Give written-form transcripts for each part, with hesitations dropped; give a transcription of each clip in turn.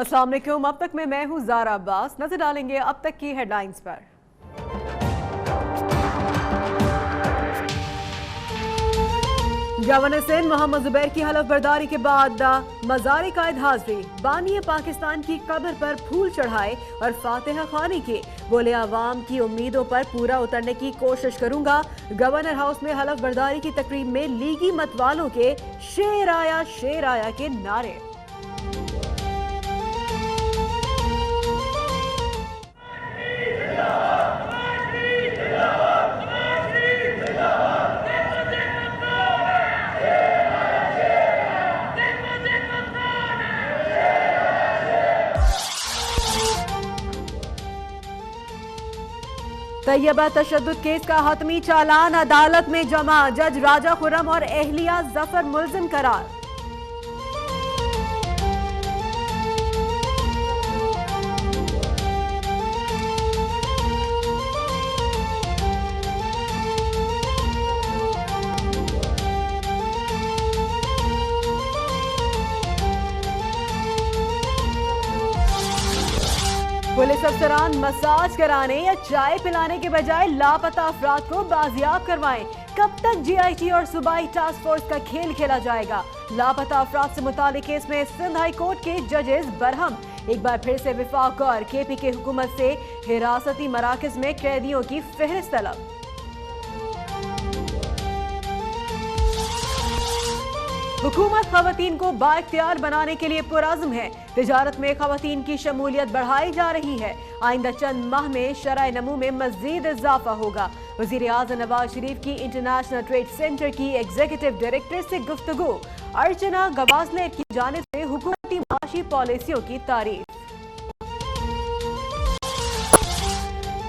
अस्सलाम वालेकुम। अब तक मैं हूं ज़ारा अब्बास। नजर डालेंगे अब तक की हेडलाइंस पर। गवर्नर सिंध मोहम्मद जुबैर की हलफ बर्दारी के बाद मज़ार कायद हाजिरी, बानी पाकिस्तान की कब्र पर फूल चढ़ाए और फातिहा खानी की। बोले आवाम की उम्मीदों पर पूरा उतरने की कोशिश करूंगा। गवर्नर हाउस में हलफ बर्दारी की तकरीब में लीगी मतवालों के शेर आया के नारे। तैयबा तशद्दुद केस का हतमी चालान अदालत में जमा, जज राजा खुर्रम और एहलिया जफर मुल्जिम करार। पुलिस अफसरान मसाज कराने या चाय पिलाने के बजाय लापता अफराद को बाजियाब करवाएं। कब तक जीआईटी और सूबाई टास्क फोर्स का खेल खेला जाएगा? लापता अफराद से मुतालिक केस में सिंध हाई कोर्ट के जजेस बरहम। एक बार फिर से विफाक और केपी के हुकूमत से हिरासती मराकज में कैदियों की फहरिस्त तलब। हुकूमत खवातीन को बाइख्तियार बनाने के लिए पुरअज़्म है। तिजारत में खवातीन की शमूलियत बढ़ाई जा रही है। आइंदा चंद माह में शरह नमू में मजीद इजाफा होगा। वज़ीर आज़म नवाज शरीफ की इंटरनेशनल ट्रेड सेंटर की एग्जीक्यूटिव डायरेक्टर से गुफ्तगू। अर्चना गवास्ले की जानिब से हुकूमती माशी पॉलिसियों की तारीफ।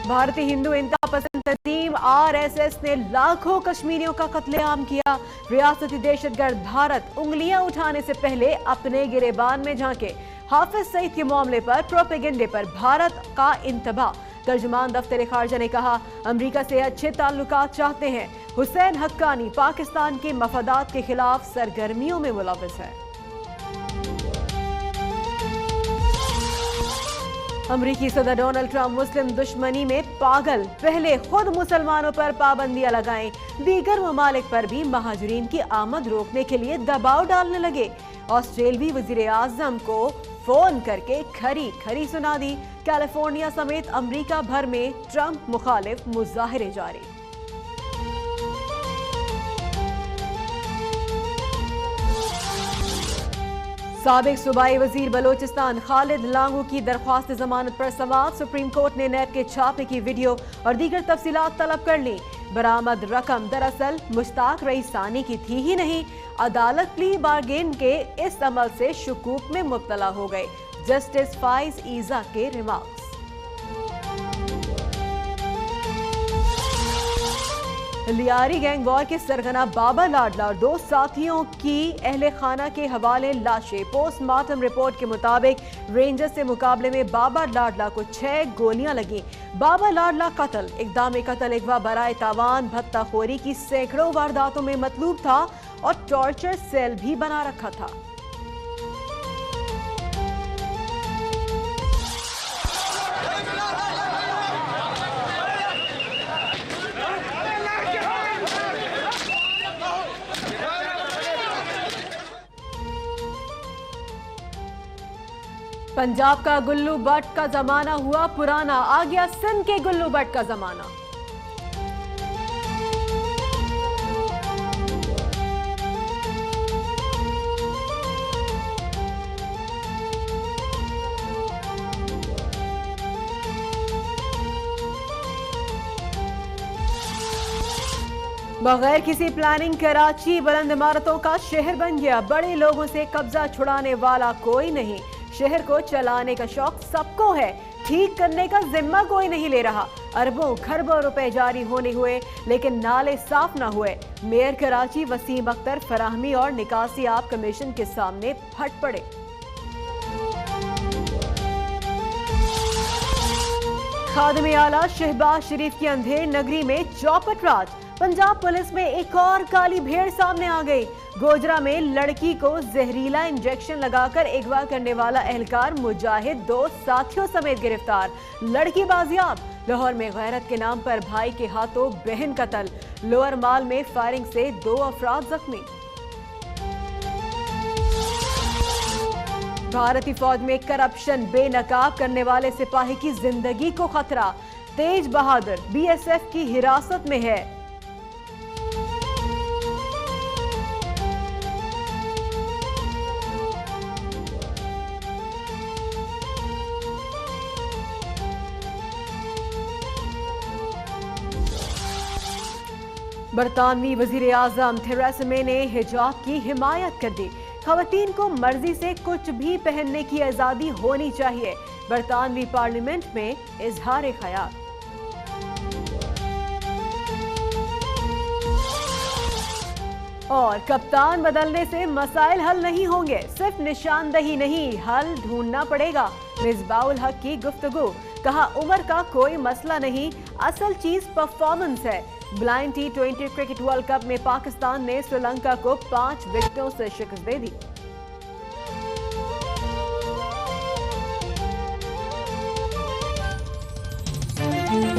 भारतीय हिंदू इंतहा पसंद तंजीम RSS ने लाखों कश्मीरियों का कत्लेआम किया। रियासती दहशतगर्द भारत उंगलियां उठाने से पहले अपने गिरेबान में झांके। हाफिज सईद के मामले पर प्रोपेगेंडे पर भारत का इंतबाह। तर्जुमान दफ्तर खारजा ने कहा, अमरीका से अच्छे ताल्लुकात चाहते हैं। हुसैन हक्कानी पाकिस्तान के मफादात के खिलाफ सरगर्मियों में मुलव्वस है। अमरीकी सदर डोनाल्ड ट्रंप मुस्लिम दुश्मनी में पागल, पहले खुद मुसलमानों पर पाबंदियां लगाएं, दीगर ममालिक पर भी महाजरीन की आमद रोकने के लिए दबाव डालने लगे। ऑस्ट्रेलियाई वजीर आजम को फोन करके खरी खरी सुना दी। कैलिफोर्निया समेत अमरीका भर में ट्रंप मुखालिफ मुजाहिरे जारी। साबिक सूबाई वजीर बलोचिस्तान खालिद लांगू की दरख्वास्त जमानत पर समाअत। सुप्रीम कोर्ट ने नैब के छापे की वीडियो और दीगर तफसीलात तलब कर ली। बरामद रकम दरअसल मुश्ताक रईसानी की थी ही नहीं। अदालत प्ली बार्गेन के इस अमल से शुकूक में मुब्तला हो गए। जस्टिस फाइज ईजा के रिमार्क्स। लियारी गैंग वॉर के सरगना बाबा लाडला और 2 साथियों की अहले खाना के हवाले लाशें। पोस्टमार्टम रिपोर्ट के मुताबिक रेंजर से मुकाबले में बाबा लाडला को 6 गोलियां लगी। बाबा लाडला कत्ल, इक़दाम कत्ल, अगवा बराए तावान, भत्ताखोरी की सैकड़ों वारदातों में मतलूब था और टॉर्चर सेल भी बना रखा था। पंजाब का गुल्लू भट्ट का जमाना हुआ पुराना, आ गया सिंध के गुल्लू भट्ट का जमाना। बगैर किसी प्लानिंग कराची बुलंद इमारतों का शहर बन गया। बड़े लोगों से कब्जा छुड़ाने वाला कोई नहीं। शहर को चलाने का शौक सबको है, ठीक करने का जिम्मा कोई नहीं ले रहा। अरबों खरबों रुपए जारी होने हुए लेकिन नाले साफ ना हुए। मेयर कराची वसीम अख्तर फराहमी और निकासी आप कमीशन के सामने फट पड़े। खादिम आला शहबाज शरीफ की अंधेर नगरी में चौपट राज। पंजाब पुलिस में एक और काली भेड़ सामने आ गई। गोजरा में लड़की को जहरीला इंजेक्शन लगाकर अगवा करने वाला एहलकार मुजाहिद 2 साथियों समेत गिरफ्तार। लड़की बाजियाब। लाहौर में गैरत के नाम पर भाई के हाथों बहन कत्ल। लोअर माल में फायरिंग से 2 अफराद जख्मी। भारतीय फौज में करप्शन बेनकाब करने वाले सिपाही की जिंदगी को खतरा। तेज बहादुर बीएसएफ की हिरासत में है। बरतानवी वजीर आजम थेरेसा मे ने हिजाब की हिमायत कर दी। खवातीन को मर्जी से कुछ भी पहनने की आजादी होनी चाहिए। बरतानवी पार्लियामेंट में इजहार ख्याल। और कप्तान बदलने से मसाइल हल नहीं होंगे, सिर्फ निशानदही नहीं, हल ढूंढना पड़ेगा। मिसबाउल हक की गुफ्तगू। कहा, उम्र का कोई मसला नहीं, असल चीज परफॉर्मेंस है। Blind T20 cricket world cup में पाकिस्तान ने श्रीलंका को 5 विकेटों से शिकस्त दे दी।